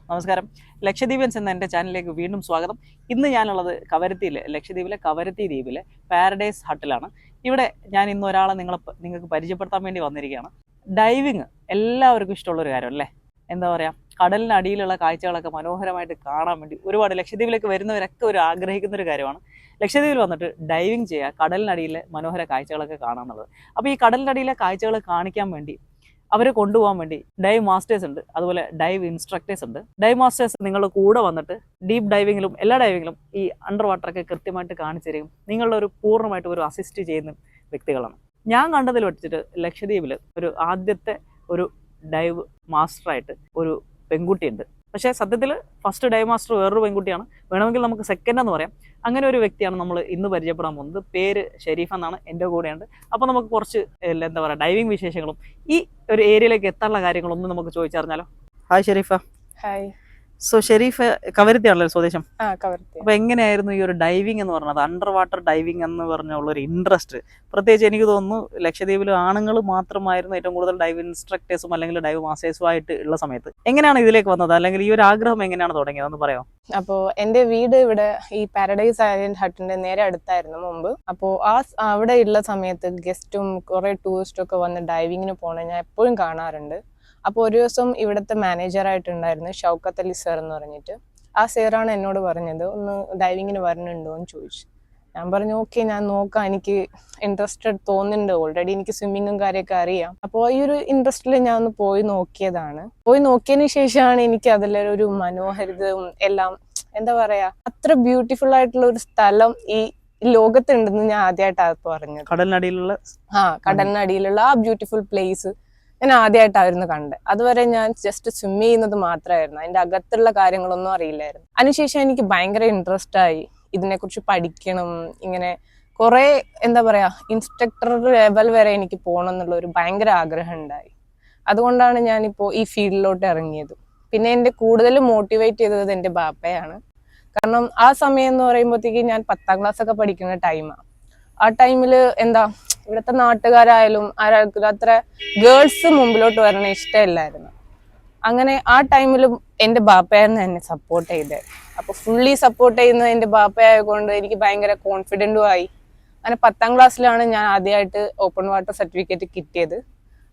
നമസ്കാരം. ലക്ഷദ്വീപൻസ് എന്ന എൻ്റെ ചാനലിലേക്ക് വീണ്ടും സ്വാഗതം. ഇന്ന് ഞാനുള്ളത് ലക്ഷദ്വീപിലെ കവരത്തി ദ്വീപിലെ പാരഡൈസ് ഹട്ടിലാണ്. ഇവിടെ ഞാൻ ഇന്ന് ഒരാളെ നിങ്ങൾക്ക് പരിചയപ്പെടുത്താൻ വേണ്ടി വന്നിരിക്കുകയാണ്. ഡൈവിങ് എല്ലാവർക്കും ഇഷ്ടമുള്ളൊരു കാര്യം അല്ലേ? എന്താ പറയുക, കടലിനടിയിലുള്ള കാഴ്ചകളൊക്കെ മനോഹരമായിട്ട് കാണാൻ വേണ്ടി ഒരുപാട് ലക്ഷദ്വീപിലേക്ക് വരുന്നവരൊക്കെ ആഗ്രഹിക്കുന്നൊരു കാര്യമാണ്. ലക്ഷദ്വീപിൽ വന്നിട്ട് ഡൈവിങ് ചെയ്യുക, കടലിനടിയിലെ മനോഹര കാഴ്ചകളൊക്കെ കാണാമെന്നുള്ളത്. അപ്പോൾ ഈ കടലിനടിയിലെ കാഴ്ചകൾ കാണിക്കാൻ വേണ്ടി അവരെ കൊണ്ടുപോകാൻ വേണ്ടി ഡൈവ് മാസ്റ്റേഴ്സ് ഉണ്ട്, അതുപോലെ ഡൈവ് ഇൻസ്ട്രക്ടേഴ്സ് ഉണ്ട്. ഡൈവ് മാസ്റ്റേഴ്സ് നിങ്ങളുടെ കൂടെ വന്നിട്ട് ഡീപ്പ് ഡൈവിങ്ങിലും എല്ലാ ഡൈവിങ്ങിലും ഈ അണ്ടർ വാട്ടറൊക്കെ കൃത്യമായിട്ട് കാണിച്ചു തരും. നിങ്ങളുടെ പൂർണ്ണമായിട്ട് അസിസ്റ്റ് ചെയ്യുന്ന വ്യക്തികളാണ്. ഞാൻ കണ്ടതിൽ വെച്ചിട്ട് ലക്ഷദ്വീപിൽ ആദ്യത്തെ ഡൈവ് മാസ്റ്ററായിട്ട് ഒരു പെൺകുട്ടിയുണ്ട്. പക്ഷേ സത്യത്തിൽ ഫസ്റ്റ് ഡൈവ് മാസ്റ്റർ വേറൊരു പെൺകുട്ടിയാണ്, വേണമെങ്കിൽ നമുക്ക് സെക്കൻഡ് എന്ന് പറയാം. അങ്ങനെ ഒരു വ്യക്തിയാണ് നമ്മൾ ഇന്ന് പരിചയപ്പെടാൻ പോകുന്നത്. പേര് ഷെരീഫ എന്നാണ്, എൻ്റെ കൂടെയുണ്ട്. അപ്പോൾ നമുക്ക് കുറച്ച് എന്താ പറയുക, ഡൈവിങ് വിശേഷങ്ങളും ഈ ഒരു ഏരിയയിലേക്ക് എത്താനുള്ള കാര്യങ്ങളൊന്നും നമുക്ക് ചോദിച്ചറിഞ്ഞാലോ? Hi Sherifa. Hi. So Sherifa കവരത്തിയാണല്ലോ സ്വദേശം. അപ്പൊ എങ്ങനെയായിരുന്നു ഈ ഒരു ഡൈവിംഗ് എന്ന് പറഞ്ഞത്, അണ്ടർ വാട്ടർ ഡൈവിംഗ് എന്ന് പറഞ്ഞുള്ള ഒരു ഇൻട്രസ്റ്റ്? പ്രത്യേകിച്ച് എനിക്ക് തോന്നുന്നു ലക്ഷദ്വീപിൽ ആണുങ്ങൾ മാത്രമായിരുന്നു ഏറ്റവും കൂടുതൽ ഡൈവ് ഇൻസ്ട്രക്ടേഴ്സും അല്ലെങ്കിൽ ഡൈവ് മാസ്റ്റേഴ്സും ആയിട്ട് ഉള്ള സമയത്ത്. എങ്ങനെയാണ് ഇതിലേക്ക് വന്നത്, അല്ലെങ്കിൽ ഈ ഒരു ആഗ്രഹം എങ്ങനെയാണ് തുടങ്ങിയത് എന്ന് പറയാമോ? അപ്പോ എന്റെ വീട് ഇവിടെ ഈ പാരഡൈസ് ഐലൻഡ് ഹട്ടിന്റെ നേരെ അടുത്തായിരുന്നു മുമ്പ്. അപ്പോ അവിടെ ഉള്ള സമയത്ത് ഗസ്റ്റും കുറെ ടൂറിസ്റ്റും ഒക്കെ വന്ന് ഡൈവിങ്ങിന് പോണ ഞാൻ എപ്പോഴും കാണാറുണ്ട്. അപ്പോൾ ഒരു ദിവസം ഇവിടുത്തെ മാനേജറായിട്ടുണ്ടായിരുന്നു ഷൗക്കത്ത് അലി സർ എന്ന് പറഞ്ഞിട്ട്. ആ സാറാണ് എന്നോട് പറഞ്ഞത് ഒന്ന് ഡൈവിങ്ങിന് വരണുണ്ടോ എന്ന് ചോദിച്ചു. ഞാൻ പറഞ്ഞു ഓക്കെ, ഞാൻ നോക്കാം, എനിക്ക് ഇൻട്രസ്റ്റഡ് തോന്നുന്നുണ്ട്, ഓൾറെഡി എനിക്ക് സ്വിമ്മിങ്ങും കാര്യമൊക്കെ അറിയാം. അപ്പോൾ ഈ ഒരു ഇൻട്രസ്റ്റിൽ ഞാൻ ഒന്ന് പോയി നോക്കിയതാണ്. പോയി നോക്കിയതിന് ശേഷമാണ് എനിക്ക് അതിലൊരു മനോഹരിതവും എല്ലാം, എന്താ പറയാ, അത്ര ബ്യൂട്ടിഫുൾ ആയിട്ടുള്ള ഒരു സ്ഥലം ഈ ലോകത്തുണ്ടെന്ന് ഞാൻ ആദ്യമായിട്ടാണ് പറഞ്ഞത്. കടലിനടിയിലുള്ള ആ ബ്യൂട്ടിഫുൾ പ്ലേസ് ഞാൻ ആദ്യമായിട്ടായിരുന്നു കണ്ടത്. അതുവരെ ഞാൻ ജസ്റ്റ് സ്വിം ചെയ്യുന്നത് മാത്രമായിരുന്നു, അതിന്റെ അകത്തുള്ള കാര്യങ്ങളൊന്നും അറിയില്ലായിരുന്നു. അതിനുശേഷം എനിക്ക് ഭയങ്കര ഇൻട്രസ്റ്റ് ആയി, ഇതിനെക്കുറിച്ച് പഠിക്കണം, ഇങ്ങനെ കുറെ എന്താ പറയാ ഇൻസ്ട്രക്ടർ ലെവൽ വരെ എനിക്ക് പോകണം എന്നുള്ള ഒരു ഭയങ്കര ആഗ്രഹം ഉണ്ടായി. അതുകൊണ്ടാണ് ഞാനിപ്പോൾ ഈ ഫീൽഡിലോട്ട് ഇറങ്ങിയത്. പിന്നെ എന്റെ കൂടുതൽ മോട്ടിവേറ്റ് ചെയ്തത് എന്റെ ബാപ്പയാണ്. കാരണം ആ സമയം എന്ന് പറയുമ്പോഴത്തേക്ക് ഞാൻ 10ാം ക്ലാസ് ഒക്കെ പഠിക്കുന്ന ടൈമാണ്. ആ ടൈമില് എന്താ ഇവിടുത്തെ നാട്ടുകാരായാലും ആരാൾക്കും അത്ര ഗേൾസ് മുമ്പിലോട്ട് വരണ ഇഷ്ടമില്ലായിരുന്നു. അങ്ങനെ ആ ടൈമിലും എൻ്റെ ബാപ്പയായിരുന്നു എന്നെ സപ്പോർട്ട് ചെയ്തത്. അപ്പൊ ഫുള്ളി സപ്പോർട്ട് ചെയ്യുന്നത് എൻ്റെ ബാപ്പയായതുകൊണ്ട് എനിക്ക് ഭയങ്കര കോൺഫിഡൻറ്റും ആയി. അങ്ങനെ 10ാം ക്ലാസ്സിലാണ് ഞാൻ ആദ്യമായിട്ട് ഓപ്പൺ വാട്ടർ സർട്ടിഫിക്കറ്റ് കിട്ടിയത്.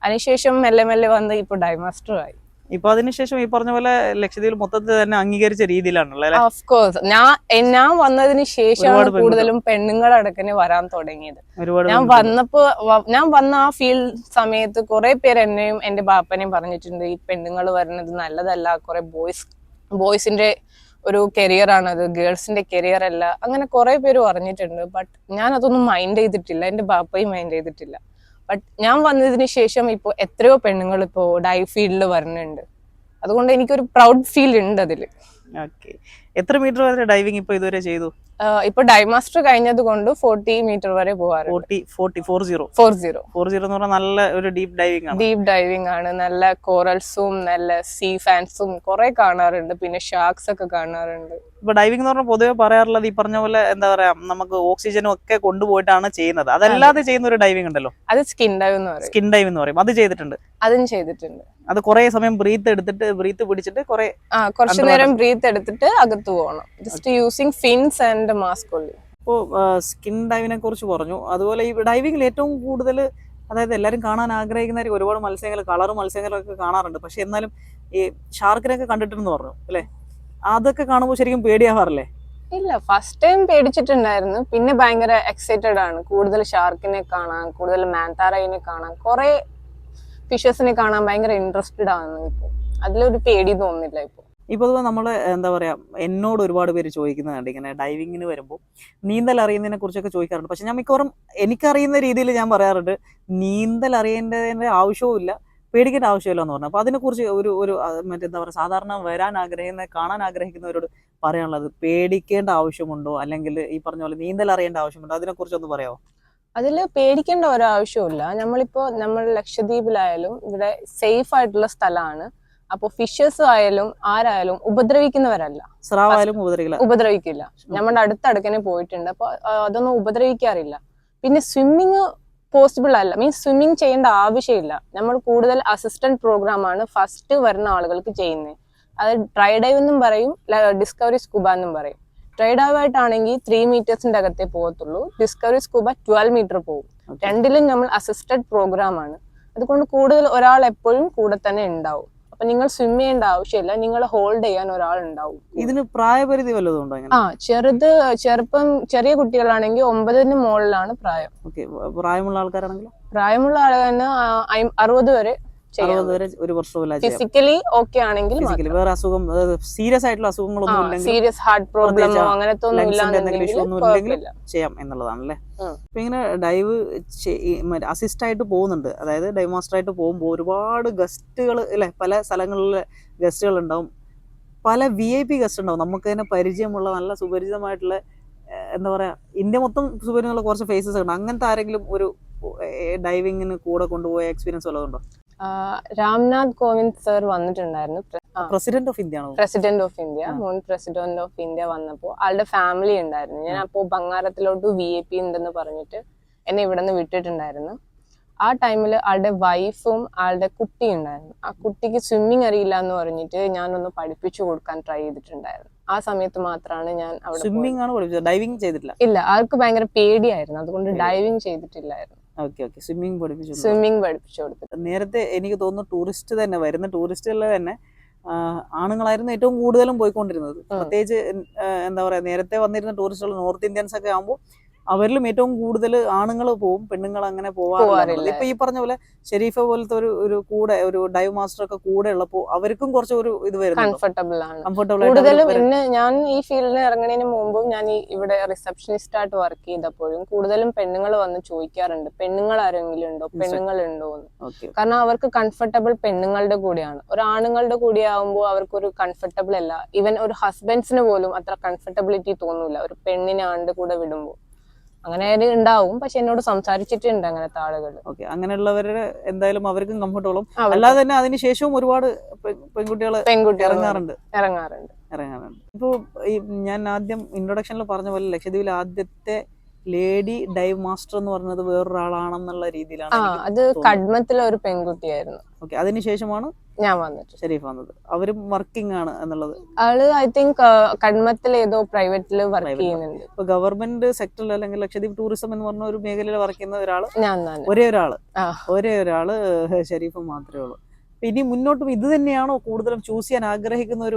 അതിനുശേഷം മെല്ലെ മെല്ലെ വന്ന് ഇപ്പോൾ ഡൈവ് മാസ്റ്ററും ആയി. ഇപ്പൊ അതിനുശേഷം ഈ പറഞ്ഞ പോലെ ലക്ഷദ്വീപിൽ മൊത്തത്തിൽ തന്നെ അംഗീകരിച്ച രീതിയിലാണല്ലോ. ഓഫ് കോഴ്സ് ഞാൻ വന്നതിന് ശേഷമാണ് കൂടുതലും പെണ്ണുങ്ങളടക്കനെ വരാൻ തുടങ്ങിയത്. ഞാൻ വന്ന ആ ഫീൽഡ് സമയത്ത് കുറെ പേര് എന്നെയും എന്റെ ബാപ്പനെയും പറഞ്ഞിട്ടുണ്ട്, ഈ പെണ്ണുങ്ങൾ വരുന്നത് നല്ലതല്ല, കുറെ ബോയ്സിന്റെ ഒരു കരിയർ ആണത്, ഗേൾസിന്റെ കരിയർ അല്ല, അങ്ങനെ കുറെ പേര് പറഞ്ഞിട്ടുണ്ട്. ബട്ട് ഞാൻ അതൊന്നും മൈൻഡ് ചെയ്തിട്ടില്ല, എന്റെ ബാപ്പയും മൈൻഡ് ചെയ്തിട്ടില്ല. ബട്ട് ഞാൻ വന്നതിന് ശേഷം ഇപ്പോൾ എത്രയോ പെണ്ണുങ്ങൾ ഇപ്പോൾ ഡൈവ് ഫീൽഡിൽ വരുന്നുണ്ട്. അതുകൊണ്ട് എനിക്കൊരു പ്രൗഡ് ഫീൽ ഉണ്ട് അതില്. എത്ര മീറ്റർ വരെ ഡൈവിംഗ് ഇപ്പൊ ഇതുവരെ ചെയ്തു? ഇപ്പൊ ഡൈവ് മാസ്റ്റർ കഴിഞ്ഞത് കൊണ്ട് 40 മീറ്റർ വരെ പോകാറുണ്ട്. 40 എന്ന് പറഞ്ഞാൽ നല്ല ഒരു ഡീപ് ഡൈവിംഗ് ആണ്. നല്ല കോറൽസും നല്ല സീ ഫാൻസും കുറെ കാണാറുണ്ട്, പിന്നെ ഷാർക്സ് ഒക്കെ കാണാറുണ്ട്. ഇപ്പൊ ഡൈവിംഗ് എന്ന് പറഞ്ഞാൽ പൊതുവെ പറയാറുള്ളത് ഈ പറഞ്ഞ പോലെ എന്താ പറയാ, നമുക്ക് ഓക്സിജനും ഒക്കെ കൊണ്ടുപോയിട്ടാണ് ചെയ്യുന്നത്. അതല്ലാതെ ചെയ്യുന്ന ഒരു ഡൈവിംഗ് ഉണ്ടല്ലോ, അത് സ്കിൻ ഡൈവ് എന്ന് പറയും. അത് ചെയ്തിട്ടുണ്ട്? അതും ചെയ്തിട്ടുണ്ട്. അത് കുറെ സമയം ബ്രീത്ത് പിടിച്ചിട്ട് കുറച്ചു നേരം ബ്രീത്ത് എടുത്തിട്ട് അകത്ത് പോകണം, just using fins and mask only. ഇപ്പോൾ സ്കിൻ ഡൈവിനെ കുറിച്ച് പറഞ്ഞു. അതുപോലെ ഈ ഡൈവിംഗിൽ ഏറ്റവും കൂടുതൽ, അതായത് എല്ലാവരും കാണാൻ ആഗ്രഹിക്കുന്ന ഒരുപാട് മത്സ്യങ്ങൾ, കളർ മത്സ്യങ്ങളൊക്കെ കാണാറുണ്ട്. പക്ഷെ എന്നാലും ഈ ഷാർക്കിനൊക്കെ കണ്ടിട്ടുണ്ടെന്ന് പറഞ്ഞു അല്ലേ? അതൊക്കെ കാണുമ്പോൾ ശരിക്കും പേടിയാവാറില്ലേ? ഇല്ല, ഫസ്റ്റ് ടൈം പേടിച്ചിട്ടുണ്ടായിരുന്നു. പിന്നെ ഭയങ്കര എക്സൈറ്റഡ് ആണ്, കൂടുതൽ ഷാർക്കിനെ കാണാൻ, കൂടുതൽ മാൻതാറയിനെ കാണാൻ, കുറെ ഫിഷസിനെ കാണാൻ ഭയങ്കര ഇൻട്രസ്റ്റഡ് ആണ്. ഇപ്പോൾ അതിലൊരു പേടി തോന്നുന്നില്ല. ഇപ്പോൾ നമ്മള് എന്താ പറയാ, എന്നോട് ഒരുപാട് പേര് ചോദിക്കുന്നുണ്ട് ഇങ്ങനെ ഡൈവിങ്ങിന് വരുമ്പോൾ നീന്തൽ അറിയുന്നതിനെ കുറിച്ചൊക്കെ ചോദിക്കാറുണ്ട്. പക്ഷെ ഞാൻ മിക്കവാറും എനിക്കറിയുന്ന രീതിയിൽ ഞാൻ പറയാറുണ്ട്, നീന്തൽ അറിയേണ്ടതിന്റെ ആവശ്യവും ഇല്ല, പേടിക്കേണ്ട ആവശ്യമില്ല എന്ന് പറഞ്ഞു. അപ്പൊ അതിനെക്കുറിച്ച് മറ്റെന്താ പറയുക, സാധാരണ കാണാൻ ആഗ്രഹിക്കുന്നവരോട് പറയാനുള്ളത്, പേടിക്കേണ്ട ആവശ്യമുണ്ടോ, അല്ലെങ്കിൽ ഈ പറഞ്ഞ പോലെ നീന്തൽ അറിയേണ്ട ആവശ്യമുണ്ടോ, അതിനെക്കുറിച്ച് ഒന്ന് പറയാമോ? അതിൽ പേടിക്കേണ്ട ഒരാവശ്യമില്ല. നമ്മൾ ലക്ഷദ്വീപിലായാലും ഇവിടെ സേഫ് ആയിട്ടുള്ള സ്ഥലമാണ്. അപ്പൊ ഫിഷസ് ആയാലും ആരായാലും ഉപദ്രവിക്കുന്നവരല്ല, ഉപദ്രവിക്കില്ല. നമ്മുടെ അടുത്തടുക്കനെ പോയിട്ടുണ്ട്, അപ്പൊ അതൊന്നും ഉപദ്രവിക്കാറില്ല. പിന്നെ സ്വിമ്മിങ് പോസിബിൾ അല്ല, മീൻസ് സ്വിമ്മിങ് ചെയ്യേണ്ട ആവശ്യമില്ല. നമ്മൾ കൂടുതൽ അസിസ്റ്റന്റ് പ്രോഗ്രാം ആണ് ഫസ്റ്റ് വരുന്ന ആളുകൾക്ക് ചെയ്യുന്നത്. അത് ഡ്രൈ ഡൈവ് എന്നും പറയും, ഡിസ്കവറി സ്കൂബ എന്നും പറയും. ഡ്രൈ ഡൈവ് ആയിട്ടാണെങ്കിൽ 3 മീറ്റേഴ്സിന്റെ അകത്തേ പോകത്തുള്ളൂ. ഡിസ്കവറി സ്കൂബ 12 മീറ്റർ പോകും. രണ്ടിലും നമ്മൾ അസിസ്റ്റഡ് പ്രോഗ്രാം ആണ്. അതുകൊണ്ട് കൂടുതൽ ഒരാൾ എപ്പോഴും കൂടെ തന്നെ ഉണ്ടാവും. അപ്പൊ നിങ്ങൾ സ്വിം ചെയ്യേണ്ട ആവശ്യമില്ല, നിങ്ങൾ ഹോൾഡ് ചെയ്യാൻ ഒരാൾ ഉണ്ടാവും. ഇതിന് പ്രായപരിധി വല്ലതും ഉണ്ടോ? ചെറിയ കുട്ടികളാണെങ്കിൽ 9 മുകളിലാണ് പ്രായം. പ്രായമുള്ള ആൾക്കാരാണെങ്കിൽ പ്രായമുള്ള ആളുകൾ 60 വരെ 60 വരെ, ഒരു വർഷവും ഫിസിക്കലി ഓക്കെ ആണെങ്കിൽ. വേറെ അസുഖം, സീരിയസ് ആയിട്ടുള്ള അസുഖങ്ങളൊന്നും ഇല്ലെങ്കിൽ, സീരിയസ് ഹാർട്ട് പ്രോബ്ലമോ അങ്ങനത്തെ ഒന്നും ഇല്ലെങ്കിൽ ചെയ്യാം എന്നുള്ളതാണല്ലേ. അപ്പൊ ഇങ്ങനെ ഡൈവ് അസിസ്റ്റ് ആയിട്ട് പോകുന്നുണ്ട്, അതായത് ഡൈവ് മാസ്റ്റർ ആയിട്ട് പോകുമ്പോൾ ഒരുപാട് ഗസ്റ്റുകൾ അല്ലെ, പല സ്ഥലങ്ങളിലെ ഗസ്റ്റുകൾ ഉണ്ടാവും, പല VIP ഗസ്റ്റ് ഉണ്ടാവും, നമുക്ക് തന്നെ പരിചയമുള്ള നല്ല സുപരിചിതമായിട്ടുള്ള, എന്താ പറയാ, ഇന്ത്യ മൊത്തം സുപരിചിതമുള്ള കുറച്ച് ഫേസസ് ഉണ്ട്. അങ്ങനത്തെ ആരെങ്കിലും ഒരു ഡൈവിങ്ങിന് കൂടെ കൊണ്ടുപോയ എക്സ്പീരിയൻസ് വല്ലതുണ്ടോ? രാംനാഥ് കോവിന്ദ് സർ വന്നിട്ടുണ്ടായിരുന്നു. പ്രസിഡന്റ് ഓഫ് ഇന്ത്യ ആണോ? പ്രസിഡന്റ് ഓഫ് ഇന്ത്യ, മുൻ പ്രസിഡന്റ് ഓഫ് ഇന്ത്യ വന്നപ്പോൾ ആളുടെ ഫാമിലി ഉണ്ടായിരുന്നു. ഞാൻ അപ്പോൾ ബംഗാരത്തിലോട്ട് VIP ഉണ്ടെന്ന് പറഞ്ഞിട്ട് എന്നെ ഇവിടെ നിന്ന് വിട്ടിട്ടുണ്ടായിരുന്നു. ആ ടൈമിൽ ആളുടെ വൈഫും ആളുടെ കുട്ടി ഉണ്ടായിരുന്നു. ആ കുട്ടിക്ക് സ്വിമ്മിങ് അറിയില്ല എന്ന് പറഞ്ഞിട്ട് ഞാനൊന്ന് പഠിപ്പിച്ചു കൊടുക്കാൻ ട്രൈ ചെയ്തിട്ടുണ്ടായിരുന്നു. ആ സമയത്ത് മാത്രമാണ് ഞാൻ അവിടെ. സ്വിമ്മിംഗ് ആണ് പഠിപ്പിച്ചത്, ഡൈവിംഗ് ചെയ്തിട്ടില്ല? ഇല്ല, ആൾക്ക് ഭയങ്കര പേടിയായിരുന്നു, അതുകൊണ്ട് ഡൈവിംഗ് ചെയ്തിട്ടില്ലായിരുന്നു. സ്വിമ്മിംഗ് പഠിപ്പിച്ചു കൊടുത്തു. നേരത്തെ എനിക്ക് തോന്നുന്നു ടൂറിസ്റ്റ് തന്നെ വരുന്ന ടൂറിസ്റ്റുകളിൽ തന്നെ ആണുങ്ങളായിരുന്നു ഏറ്റവും കൂടുതലും പോയിക്കൊണ്ടിരുന്നത്. പ്രത്യേകിച്ച് എന്താ പറയാ, നേരത്തെ വന്നിരുന്ന ടൂറിസ്റ്റുകൾ നോർത്ത് ഇന്ത്യൻസ് ഒക്കെ ആകുമ്പോൾ അവരിലും ഏറ്റവും കൂടുതൽ ആണുങ്ങൾ പോവും, പെണ്ണുങ്ങൾ അങ്ങനെ പോവാറില്ല. ഇപ്പൊ ഈ പറഞ്ഞ പോലെ ഷെരീഫ പോലത്തെ ഒരു കൂടെ ഒരു ഡൈവ് മാസ്റ്റർ ഒക്കെ കൂടെ ഉള്ളപ്പോൾ അവർക്കും കുറച്ച് ഒരു ഇത് വരുന്നുണ്ട്, കംഫർട്ടബിൾ ആണ് കൂടുതലും. പിന്നെ ഞാൻ ഈ ഫീൽഡിൽ ഇറങ്ങുന്നതിന് മുമ്പും ഞാൻ ഇവിടെ റിസപ്ഷനിസ്റ്റ് ആയിട്ട് വർക്ക് ചെയ്തപ്പോഴും കൂടുതലും പെണ്ണുങ്ങൾ വന്ന് ചോദിക്കാറുണ്ട്, പെണ്ണുങ്ങൾ ആരെങ്കിലും ഉണ്ടോ, പെണ്ണുങ്ങളുണ്ടോ എന്ന്. കാരണം അവർക്ക് കംഫർട്ടബിൾ പെണ്ണുങ്ങളുടെ കൂടെയാണ്. ഒരു ആണുങ്ങളുടെ കൂടെ ആവുമ്പോൾ അവർക്കൊരു കംഫർട്ടബിൾ അല്ല. ഈവൻ ഒരു ഹസ്ബൻഡ്സിന് പോലും അത്ര കംഫർട്ടബിലിറ്റി തോന്നൂല ഒരു പെണ്ണിനെ ആണ്ട് കൂടെ വിടുമ്പോൾ. അങ്ങനെ ഉണ്ടാവും, പക്ഷെ എന്നോട് സംസാരിച്ചിട്ടുണ്ട് അങ്ങനത്തെ ആളുകൾ. അങ്ങനെയുള്ളവര് എന്തായാലും അവർക്കും കംഫർട്ടബിളും. അല്ലാതെ തന്നെ അതിനുശേഷവും ഒരുപാട് പെൺകുട്ടികൾ ഇറങ്ങാറുണ്ട്. ഇപ്പൊ ഞാൻ ആദ്യം ഇൻട്രൊഡക്ഷനിൽ പറഞ്ഞ പോലെ ലക്ഷദ്വീപിലെ ആദ്യത്തെ ലേഡി ഡൈവ് മാസ്റ്റർ എന്ന് പറഞ്ഞത് വേറൊരാളാണെന്നുള്ള രീതിയിലാണ്. അത് കഡ്മത്തിലെ ഒരു പെൺകുട്ടിയായിരുന്നു. അതിനുശേഷമാണ് ഞാൻ വന്നിട്ട് ഷെരീഫ് വന്നത്. അവരും വർക്കിംഗ് ആണ് എന്നുള്ളത്. ആള് ഐ തിങ്ക് കഡ്മത്തിൽ ഏതോ പ്രൈവറ്റില് വർക്ക് ചെയ്യുന്നുണ്ട്. ഇപ്പൊ ഗവൺമെന്റ് സെക്ടറിൽ അല്ലെങ്കിൽ ലക്ഷദ്വീപ് ടൂറിസം എന്ന് പറഞ്ഞ ഒരു മേഖലയിൽ വർക്ക് ചെയ്യുന്ന ഒരാള്, ഒരേ ഒരാള് ഷെരീഫ് മാത്രമേ ഉള്ളൂ. ഇനി മുന്നോട്ടും ഇത് തന്നെയാണോ കൂടുതലും ചൂസ് ചെയ്യാൻ ആഗ്രഹിക്കുന്ന ഒരു?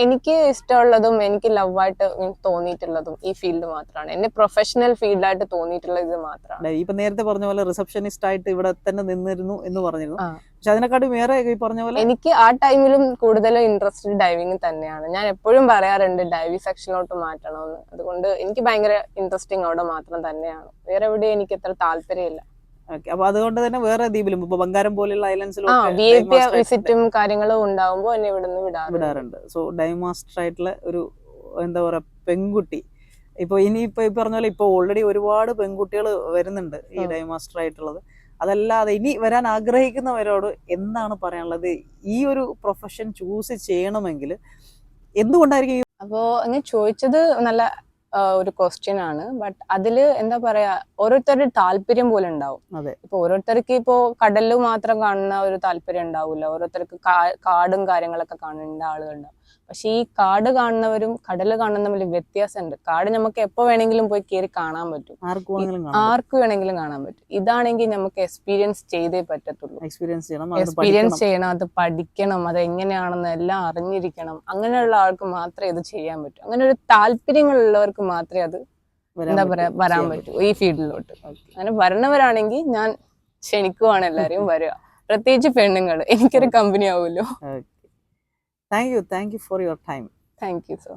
എനിക്ക് ഇഷ്ടമുള്ളതും എനിക്ക് ലവ് ആയിട്ട് തോന്നിയിട്ടുള്ളതും ഈ ഫീൽഡ് മാത്രമാണ്. എന്നെ പ്രൊഫഷണൽ ഫീൽഡായിട്ട് തോന്നിയിട്ടുള്ളത് ഇത് മാത്രമാണ്. ഇപ്പൊ നേരത്തെ പറഞ്ഞ പോലെ റിസപ്ഷനിസ്റ്റ് ആയിട്ട് ഇവിടെ തന്നെ നിന്നിരുന്നു എന്ന് പറഞ്ഞിരുന്നു. പക്ഷെ അതിനെക്കാട്ടും വേറെ ഈ പറഞ്ഞ പോലെ എനിക്ക് ആ ടൈമിലും കൂടുതലും ഇൻട്രസ്റ്റഡ് ഡൈവിംഗ് തന്നെയാണ്. ഞാൻ എപ്പോഴും പറയാറുണ്ട് ഡൈവിംഗ് സെക്ഷനിലോട്ട് മാറ്റണമെന്ന്. അതുകൊണ്ട് എനിക്ക് ഭയങ്കര ഇൻട്രസ്റ്റിംഗ് അവിടെ മാത്രം തന്നെയാണ്. വേറെ എവിടെയും എനിക്ക് അത്ര താല്പര്യമില്ല. അപ്പൊ അതുകൊണ്ട് തന്നെ വേറെ ദ്വീപിലും ഇപ്പൊ ബംഗാരം പോലെയുള്ള ഐലൻഡ്സിലും വിസിറ്റും കാര്യങ്ങളും ഉണ്ടാവുമ്പോൾ എന്നെ ഇവിടുന്ന് വിടാറുണ്ട്. സോ ഡൈവ് മാസ്റ്റർ ആയിട്ടുള്ള ഒരു എന്താ പറയാ പെൺകുട്ടി ഇപ്പൊ ഇനിയിപ്പോ ഈ പറഞ്ഞ പോലെ ഇപ്പൊ ഓൾറെഡി ഒരുപാട് പെൺകുട്ടികൾ വരുന്നുണ്ട് ഈ ഡൈവ് മാസ്റ്റർ ആയിട്ടുള്ളത്. അതല്ലാതെ ഇനി വരാൻ ആഗ്രഹിക്കുന്നവരോട് എന്താണ് പറയാനുള്ളത്? ഈ ഒരു പ്രൊഫഷൻ ചൂസ് ചെയ്യണമെങ്കിൽ എന്തുകൊണ്ടായിരിക്കും? അപ്പോ അങ്ങനെ ചോദിച്ചത് നല്ല ഒരു ക്വസ്റ്റ്യൻ ആണ്. ബട്ട് അതില് എന്താ പറയാ, ഓരോരുത്തരുടെ താല്പര്യം പോലെ ഉണ്ടാവും. ഇപ്പൊ ഓരോരുത്തർക്ക് ഇപ്പോ കടലിൽ മാത്രം കാണുന്ന ഒരു താല്പര്യം ഉണ്ടാവില്ല. ഓരോരുത്തർക്ക് കാടും കാര്യങ്ങളൊക്കെ കാണേണ്ട ആളുകളുണ്ടാവും. പക്ഷെ ഈ കാട് കാണുന്നവരും കടല് കാണുന്ന തമ്മിൽ വ്യത്യാസമുണ്ട്. കാട് നമുക്ക് എപ്പോ വേണമെങ്കിലും പോയി കയറി കാണാൻ പറ്റും, ആർക്ക് വേണമെങ്കിലും കാണാൻ പറ്റും. ഇതാണെങ്കിൽ നമുക്ക് എക്സ്പീരിയൻസ് ചെയ്തേ പറ്റത്തുള്ളൂ. എക്സ്പീരിയൻസ് ചെയ്യണം, അത് പഠിക്കണം, അത് എങ്ങനെയാണെന്ന് എല്ലാം അറിഞ്ഞിരിക്കണം. അങ്ങനെയുള്ള ആൾക്ക് മാത്രമേ ഇത് ചെയ്യാൻ പറ്റൂ. അങ്ങനെ ഒരു താല്പര്യങ്ങളുള്ളവർക്ക് മാത്രമേ അത് എന്താ പറയാ വരാൻ പറ്റൂ ഈ ഫീൽഡിലോട്ട്. അങ്ങനെ വരണവരാണെങ്കിൽ ഞാൻ ക്ഷണിക്കുവാണ് എല്ലാരെയും വരിക, പ്രത്യേകിച്ച് പെണ്ണുങ്ങൾ. എനിക്കൊരു കമ്പനി ആവുമല്ലോ. Thank you for your time. Thank you, sir.